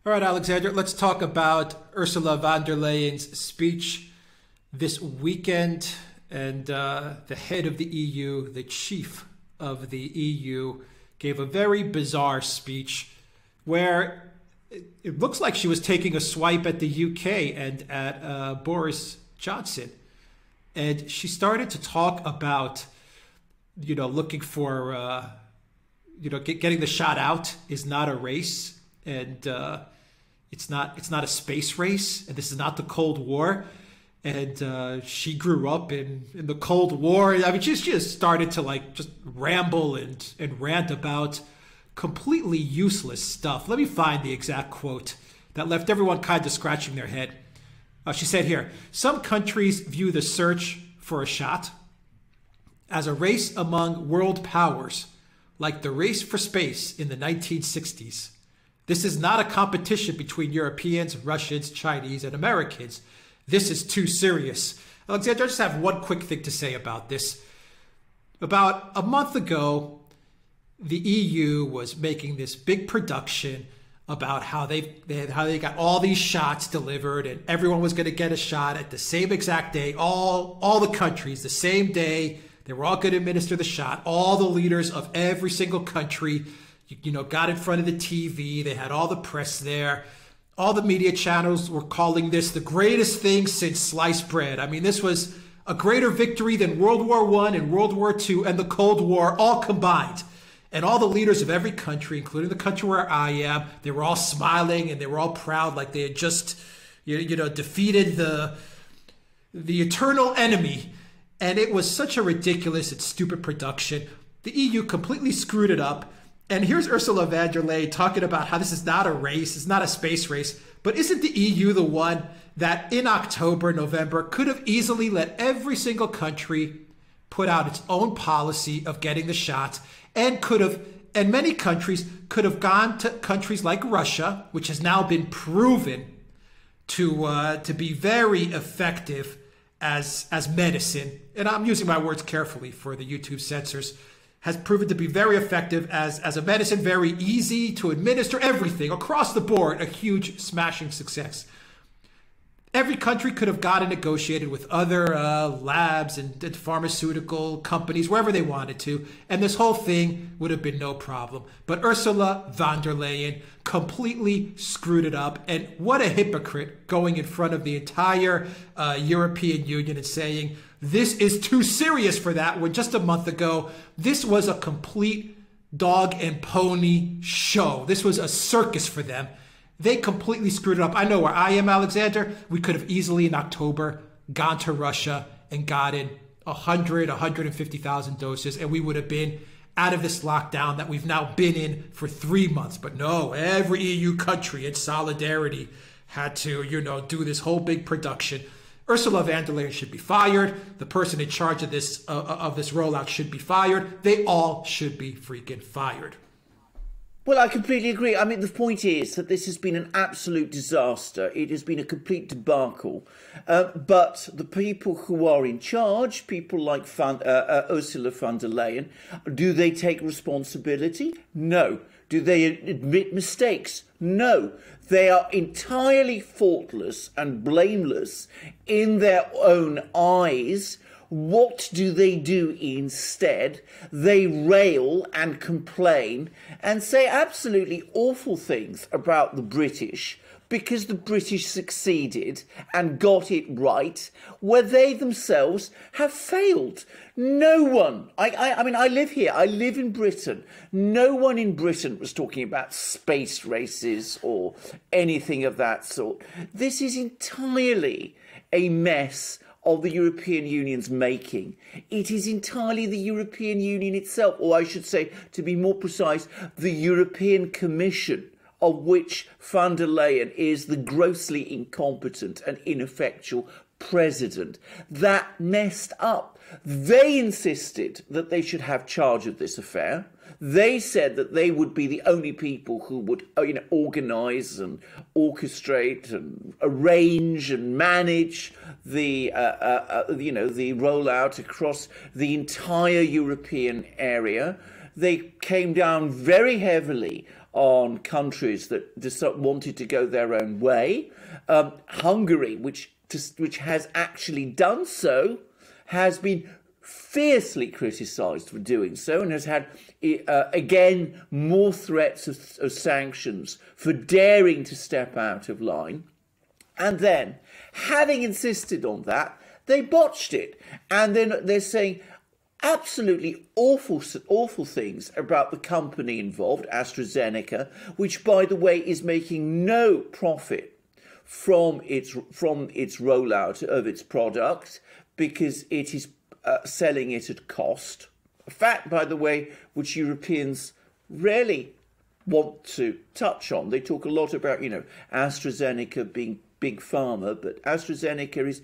All right, Alexander, let's talk about Ursula von der Leyen's speech this weekend. And the head of the EU, the chief of the EU, gave a very bizarre speech where it looks like she was taking a swipe at the UK and at Boris Johnson. And she started to talk about, looking for, getting the shot out is not a race. And it's not a space race, and this is not the Cold War. And she grew up in the Cold War. I mean, she just started to just ramble and rant about completely useless stuff. Let me find the exact quote that left everyone kind of scratching their head. She said here, "Some countries view the search for a shot as a race among world powers, like the race for space in the 1960s. This is not a competition between Europeans, Russians, Chinese, and Americans. This is too serious." Alexander, I just have one quick thing to say about this. About a month ago, the EU was making this big production about how they got all these shots delivered, and everyone was going to get a shot at the same exact day. All the countries, the same day, they were all going to administer the shot. All the leaders of every single country got in front of the TV. They had all the press there. All the media channels were calling this the greatest thing since sliced bread. I mean, this was a greater victory than World War I and World War II and the Cold War all combined. And all the leaders of every country, including the country where I am, they were all smiling and they were all proud, like they had just, defeated the eternal enemy. And it was such a ridiculous and stupid production. The EU completely screwed it up. And here's Ursula von der Leyen talking about how this is not a race, it's not a space race. But isn't the EU the one that in October, November, could have easily let every single country put out its own policy of getting the shot, and many countries could have gone to countries like Russia, which has now been proven to be very effective as medicine. And I'm using my words carefully for the YouTube censors. Has proven to be very effective as a medicine, very easy to administer, everything across the board, a huge smashing success. Every country could have gotten negotiated with other labs and pharmaceutical companies, wherever they wanted to, and this whole thing would have been no problem. But Ursula von der Leyen completely screwed it up, and what a hypocrite going in front of the entire European Union and saying, this is too serious for that, when just a month ago, this was a complete dog and pony show. This was a circus for them. They completely screwed it up. I know where I am, Alexander. We could have easily in October gone to Russia and gotten 150,000 doses, and we would have been out of this lockdown that we've now been in for 3 months. But no, every EU country in solidarity had to, do this whole big production. Ursula von der Leyen should be fired. The person in charge of this rollout should be fired. They all should be freaking fired. Well, I completely agree. I mean, the point is that this has been an absolute disaster. It has been a complete debacle. But the people who are in charge, people like Ursula von der Leyen, do they take responsibility? No. Do they admit mistakes? No. They are entirely faultless and blameless in their own eyes. What do they do instead? They rail and complain and say absolutely awful things about the British because the British succeeded and got it right where they themselves have failed. No one, I mean, I live here, I live in Britain. No one in Britain was talking about space races or anything of that sort. This is entirely a mess of the European Union's making. It is entirely the European Union itself, or I should say, to be more precise, the European Commission, of which von der Leyen is the grossly incompetent and ineffectual president, that messed up. They insisted that they should have charge of this affair. They said that they would be the only people who would, organise and orchestrate and arrange and manage the, the rollout across the entire European area. They came down very heavily on countries that wanted to go their own way. Hungary, which has actually done so, has been fiercely criticised for doing so and has had, again, more threats of sanctions for daring to step out of line. And then, having insisted on that, they botched it. And then they're saying absolutely awful things about the company involved, AstraZeneca, which, by the way, is making no profit from its rollout of its product because it is selling it at cost. A fact, by the way, which Europeans rarely want to touch on. They talk a lot about, AstraZeneca being big pharma, but AstraZeneca is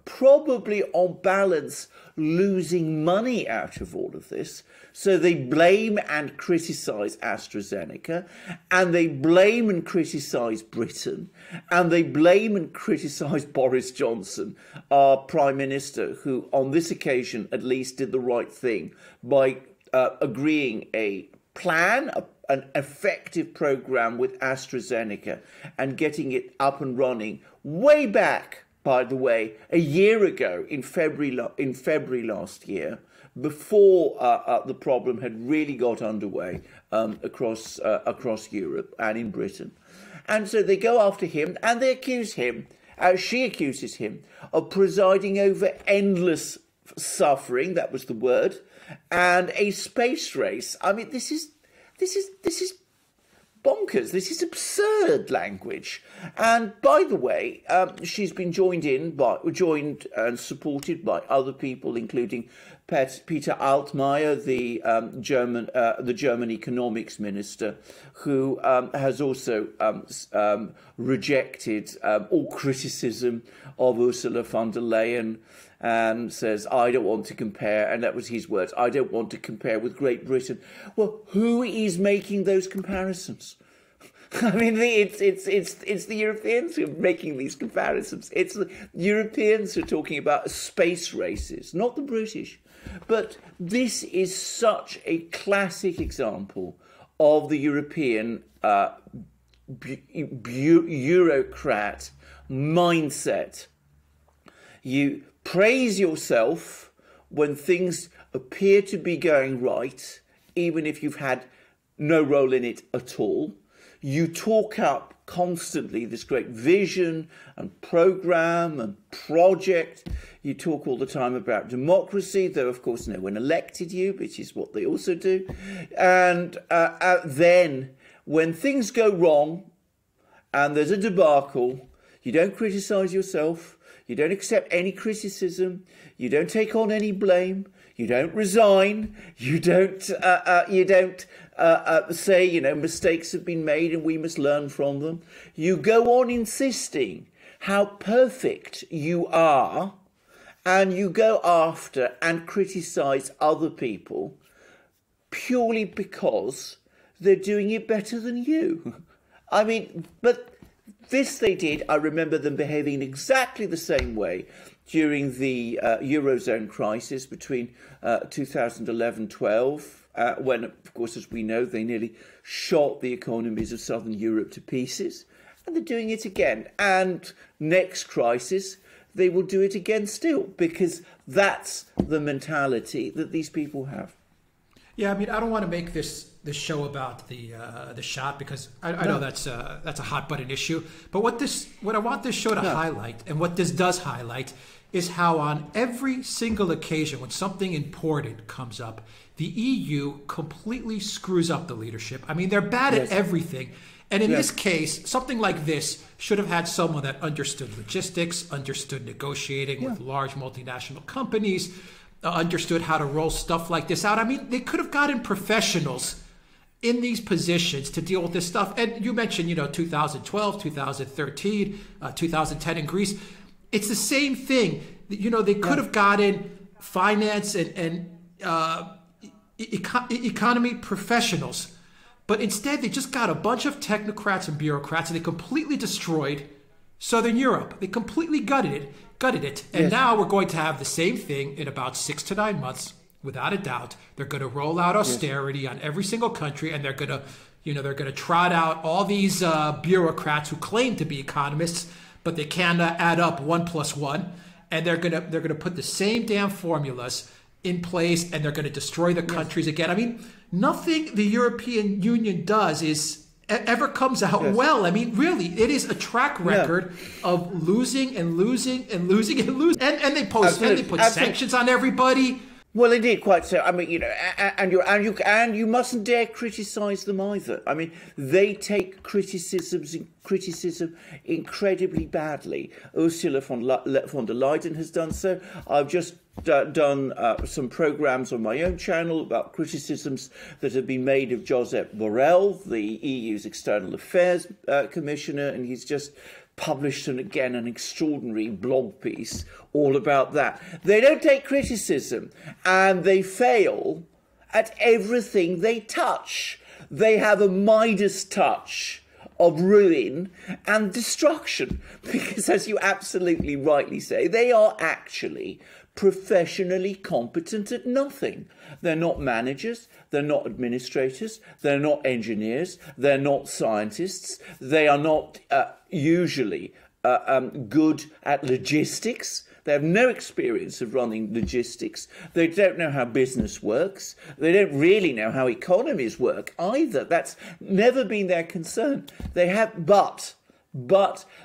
probably on balance losing money out of all of this. So they blame and criticise AstraZeneca, and they blame and criticise Britain, and they blame and criticise Boris Johnson, our Prime Minister, who on this occasion at least did the right thing by agreeing a plan, an effective programme with AstraZeneca and getting it up and running way back, by the way, a year ago in February last year, before the problem had really got underway across Europe and in Britain. And so they go after him and they accuse him, she accuses him of presiding over endless suffering, that was the word, and a space race. I mean, this is bonkers. This is absurd language. And by the way, she's been joined and supported by other people, including Peter Altmaier, the German economics minister, who has also rejected all criticism of Ursula von der Leyen and says, I don't want to compare, and that was his words, I don't want to compare with Great Britain. Well, who is making those comparisons? I mean, it's the Europeans who are making these comparisons. It's the Europeans who are talking about space races, not the British. But this is such a classic example of the European bureaucrat mindset. You praise yourself when things appear to be going right, even if you've had no role in it at all. You talk up constantly this great vision and program and project. You talk all the time about democracy, though, of course, no one elected you, which is what they also do. And then when things go wrong and there's a debacle, you don't criticise yourself. You don't accept any criticism. You don't take on any blame. You don't resign. You don't say, mistakes have been made and we must learn from them. You go on insisting how perfect you are, and you go after and criticise other people purely because they're doing it better than you. I mean, but this they did. I remember them behaving in exactly the same way during the Eurozone crisis between 2011-12, when, of course, as we know, they nearly shot the economies of Southern Europe to pieces. And they're doing it again. And next crisis, they will do it again still, because that's the mentality that these people have. Yeah, I mean, I don't want to make this show about the shot, because I know that's a hot button issue. But what I want this show to highlight, and what this does highlight, is how on every single occasion when something important comes up, the EU completely screws up the leadership. I mean, they're bad at everything. And in this case, something like this should have had someone that understood logistics, understood negotiating with large multinational companies, understood how to roll stuff like this out. I mean, they could have gotten professionals in these positions to deal with this stuff. And you mentioned, 2012, 2013, 2010 in Greece. It's the same thing. They could have gotten finance and economy professionals. But instead, they just got a bunch of technocrats and bureaucrats, and they completely destroyed Southern Europe. They completely gutted it. And now we're going to have the same thing in about 6 to 9 months, without a doubt. They're going to roll out austerity on every single country, and they're going to They're going to trot out all these bureaucrats who claim to be economists, but they can't add up 1 + 1. And they're gonna put the same damn formulas in place, and they're going to destroy the countries again. I mean, nothing the European Union does ever comes out well. I mean, really, it is a track record of losing and losing and losing and losing. And they put sanctions on everybody. Well, indeed, quite so. I mean, and you mustn't dare criticise them either. I mean, they take criticism incredibly badly. Ursula von der Leyen has done so. I've just done some programmes on my own channel about criticisms that have been made of Josep Borrell, the EU's External Affairs Commissioner, and he's just published an extraordinary blog piece all about that. They don't take criticism, and they fail at everything they touch. They have a Midas touch of ruin and destruction, because, as you absolutely rightly say, they are actually professionally competent at nothing. They're not managers, they're not administrators, they're not engineers, they're not scientists, they are not usually good at logistics. They have no experience of running logistics. They don't know how business works. They don't really know how economies work either. That's never been their concern. They have, but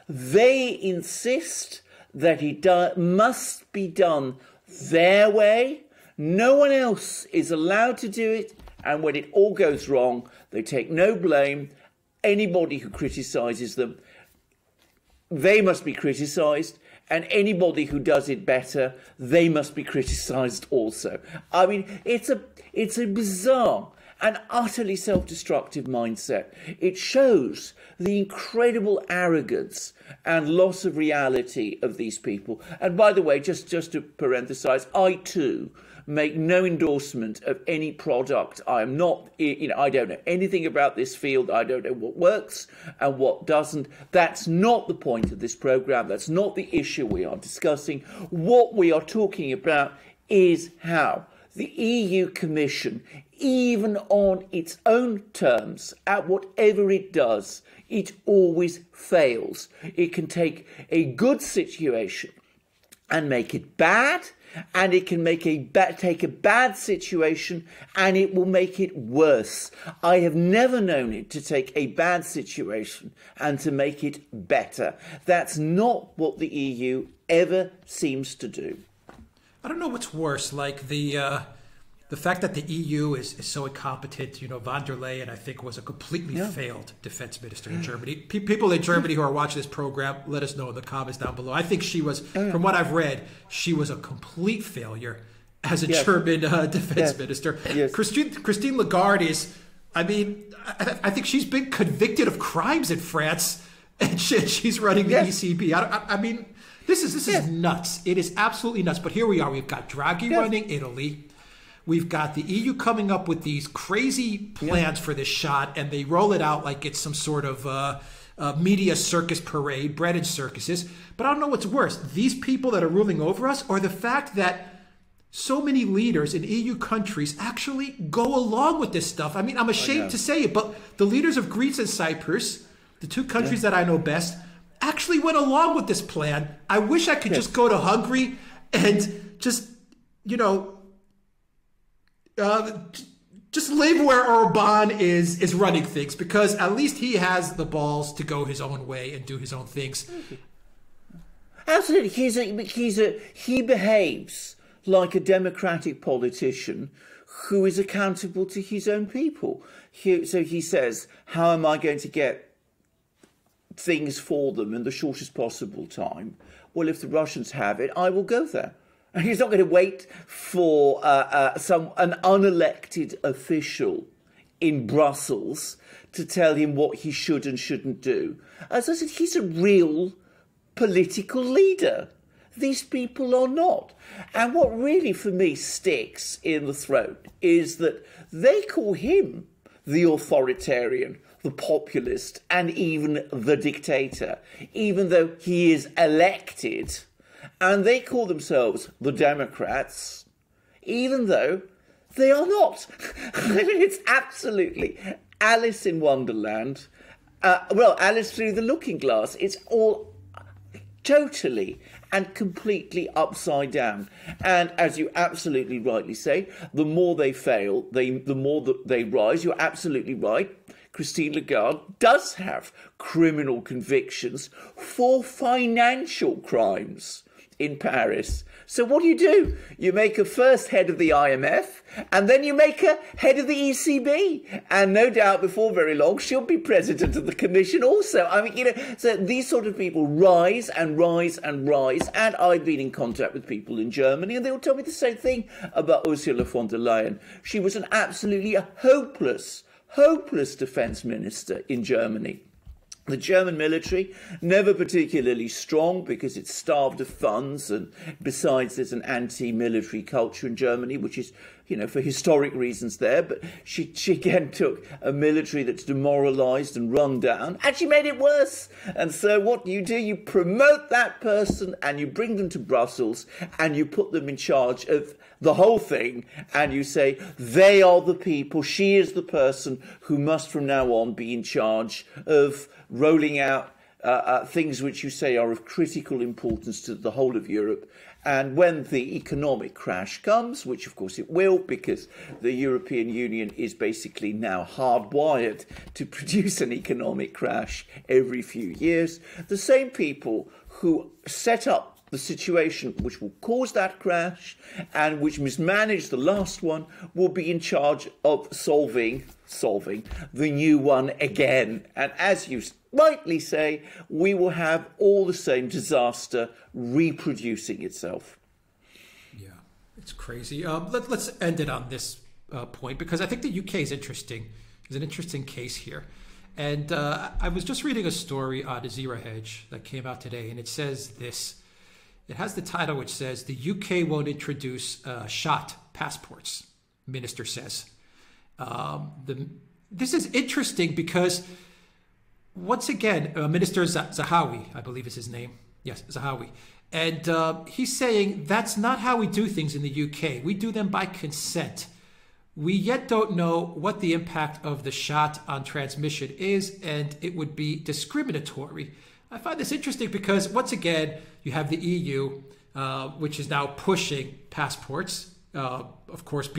they insist that it must be done their way. No one else is allowed to do it. And when it all goes wrong, they take no blame. Anybody who criticises them, they must be criticised. And anybody who does it better, they must be criticised also. I mean, it's a bizarre and utterly self-destructive mindset. It shows the incredible arrogance and loss of reality of these people. And by the way, just to parenthesise, I too make no endorsement of any product. I am not, I don't know anything about this field. I don't know what works and what doesn't. That's not the point of this programme. That's not the issue we are discussing. What we are talking about is how the EU Commission, even on its own terms, at whatever it does, it always fails. It can take a good situation and make it bad, and it can take a bad situation and it will make it worse. I have never known it to take a bad situation and to make it better. That's not what the EU ever seems to do. I don't know what's worse, like the fact that the EU is so incompetent. Von der Leyen, I think, was a completely failed defense minister in Germany. People in Germany who are watching this program, let us know in the comments down below. I think she was, from what I've read, she was a complete failure as a German defense minister. Yes. Christine Lagarde is, I think she's been convicted of crimes in France, and she's running the ECB. I mean, this is nuts. It is absolutely nuts. But here we are. We've got Draghi running Italy. We've got the EU coming up with these crazy plans for this shot, and they roll it out like it's some sort of media circus parade, bread and circuses. But I don't know what's worse, these people that are ruling over us, or the fact that so many leaders in EU countries actually go along with this stuff. I mean, I'm ashamed to say it, but the leaders of Greece and Cyprus, the two countries that I know best, actually went along with this plan. I wish I could just go to Hungary and just, just live where Orban is running things, because at least he has the balls to go his own way and do his own things. Absolutely, he behaves like a democratic politician who is accountable to his own people. So he says, "How am I going to get things for them in the shortest possible time?" Well, if the Russians have it, I will go there. And he's not going to wait for an unelected official in Brussels to tell him what he should and shouldn't do. As I said, he's a real political leader. These people are not. And what really, for me, sticks in the throat is that they call him the authoritarian, the populist, and even the dictator, even though he is elected. And they call themselves the Democrats, even though they are not. I mean, it's absolutely Alice in Wonderland. Well, Alice Through the Looking Glass. It's all totally and completely upside down. And as you absolutely rightly say, the more they fail, the more that they rise. You're absolutely right. Christine Lagarde does have criminal convictions for financial crimes in Paris. So what do? You make her first head of the IMF, and then you make her head of the ECB. And no doubt before very long, she'll be president of the Commission also. I mean, so these sort of people rise and rise and rise. And I've been in contact with people in Germany, and they will tell me the same thing about Ursula von der Leyen. She was an absolutely hopeless defence minister in Germany. The German military, never particularly strong because it's starved of funds, and besides there's an anti-military culture in Germany, which is, for historic reasons there, but she again took a military that's demoralised and run down, and she made it worse. And so what you do, you promote that person and you bring them to Brussels and you put them in charge of the whole thing, and you say they are the people, she is the person who must from now on be in charge of rolling out things which you say are of critical importance to the whole of Europe. And when the economic crash comes, which of course it will, because the European Union is basically now hardwired to produce an economic crash every few years, the same people who set up the situation which will cause that crash and which mismanaged the last one will be in charge of solving the new one again. And as you rightly say, we will have all the same disaster reproducing itself. Yeah, it's crazy. Let's end it on this point, because I think the UK is interesting. It's an interesting case here. And I was just reading a story on Zero Hedge that came out today, and it says this. It has the title which says, "The UK won't introduce shot passports," minister says. This is interesting because, once again, Minister Zahawi, I believe is his name. Yes, Zahawi. And he's saying that's not how we do things in the UK. We do them by consent. We yet don't know what the impact of the shot on transmission is, and it would be discriminatory. I find this interesting because, once again, you have the EU, which is now pushing passports, of course,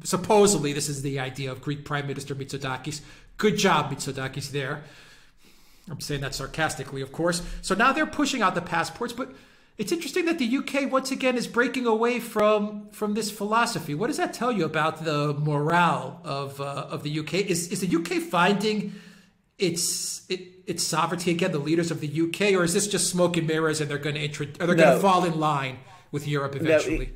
supposedly this is the idea of Greek Prime Minister Mitsotakis. Good job, Mitsotakis, there. I'm saying that sarcastically, of course. So now they're pushing out the passports, but it's interesting that the UK, once again, is breaking away from this philosophy. What does that tell you about the morale of the UK? Is the UK finding its sovereignty again, the leaders of the UK, or is this just smoke and mirrors, and they're going to fall in line with Europe eventually? No,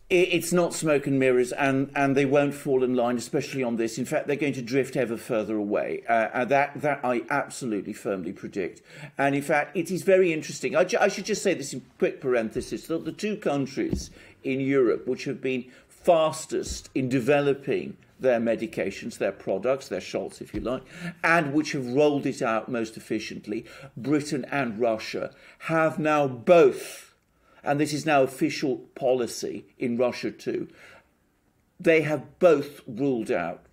it's not smoke and mirrors, and they won't fall in line, especially on this. In fact, they're going to drift ever further away. That I absolutely firmly predict. And in fact, it is very interesting. I should just say this in quick parenthesis, that the two countries in Europe which have been fastest in developing their medications, their products, their shots, if you like, and which have rolled it out most efficiently, Britain and Russia, have now both, and this is now official policy in Russia too, they have both ruled out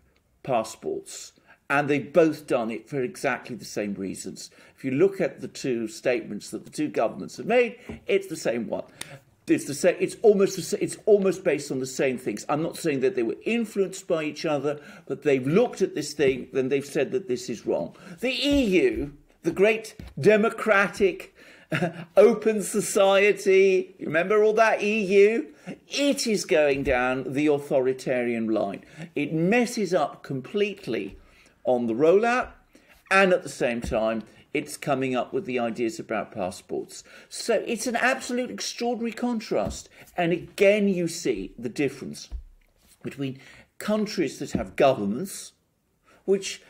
passports, and they've both done it for exactly the same reasons. If you look at the two statements that the two governments have made, it's the same one. It's the same. It's almost based on the same things. I'm not saying that they were influenced by each other, but they've looked at this thing, then they've said that this is wrong. The EU, the great democratic, open society, you remember all that EU? It is going down the authoritarian line. It messes up completely on the rollout, and at the same time, it's coming up with the ideas about passports. So it's an absolute extraordinary contrast. And again, you see the difference between countries that have governments, which,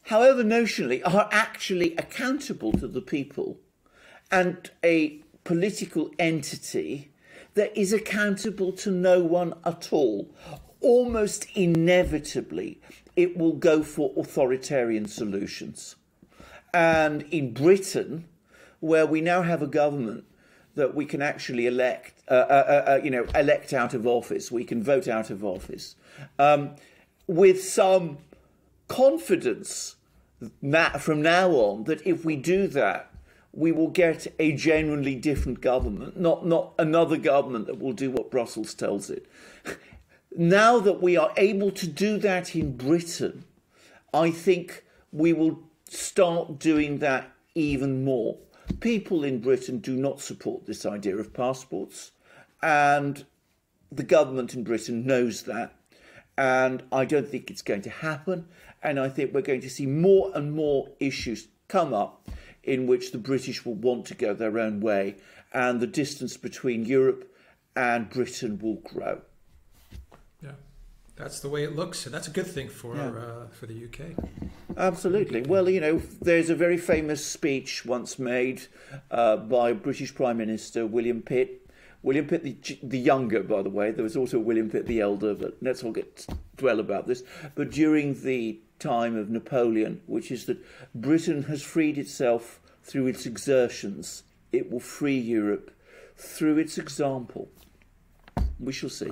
however notionally, are actually accountable to the people, and a political entity that is accountable to no one at all. Almost inevitably, it will go for authoritarian solutions. And in Britain, where we now have a government that we can actually elect out of office, we can vote out of office, with some confidence from now on that if we do that, we will get a genuinely different government, not another government that will do what Brussels tells it. Now that we are able to do that in Britain, I think we will start doing that even more. People in Britain do not support this idea of passports, and the government in Britain knows that. And I don't think it's going to happen. And I think we're going to see more and more issues come up in which the British will want to go their own way, and the distance between Europe and Britain will grow. Yeah, that's the way it looks, and that's a good thing for the UK. Absolutely. Well, you know, there's a very famous speech once made by British Prime Minister William Pitt. William Pitt the younger, by the way. There was also William Pitt the elder, but let's all dwell about this. But during the time of Napoleon, which is that Britain has freed itself through its exertions, it will free Europe through its example. We shall see.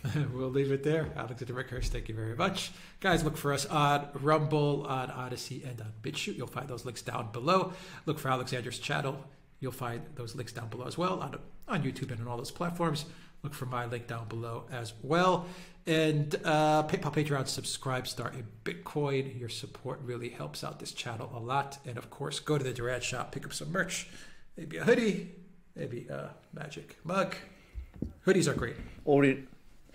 Right. We'll leave it there. Alexander Rickhurst, thank you very much. Guys, look for us on Rumble, on Odyssey, and on BitChute. You'll find those links down below. Look for Alexander's channel. You'll find those links down below as well on YouTube and on all those platforms. Look for my link down below as well. And PayPal, Patreon, subscribe, start in Bitcoin. Your support really helps out this channel a lot. And of course, go to the Duran shop, pick up some merch. Maybe a hoodie, maybe a magic mug. Hoodies are great.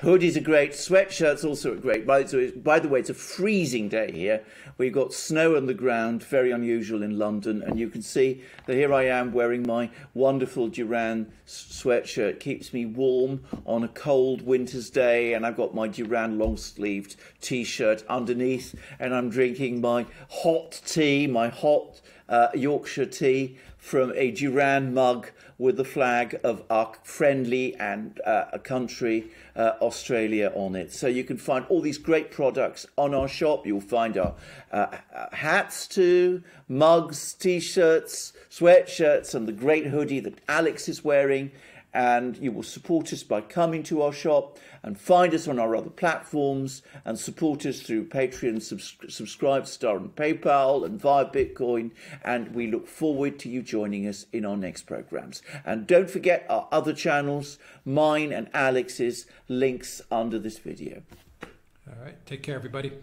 Hoodies are great. Sweatshirts also are great. By the way, it's a freezing day here. We've got snow on the ground, very unusual in London. And you can see that here I am wearing my wonderful Duran sweatshirt. Keeps me warm on a cold winter's day. And I've got my Duran long-sleeved T-shirt underneath. And I'm drinking my hot tea, my hot Yorkshire tea from a Duran mug with the flag of our friendly and a country, Australia, on it. So you can find all these great products on our shop. You'll find our hats too, mugs, T-shirts, sweatshirts, and the great hoodie that Alex is wearing. And you will support us by coming to our shop and find us on our other platforms and support us through Patreon, subscribe, Star and PayPal and via Bitcoin. And we look forward to you joining us in our next programs. And don't forget our other channels, mine and Alex's, links under this video. All right. Take care, everybody.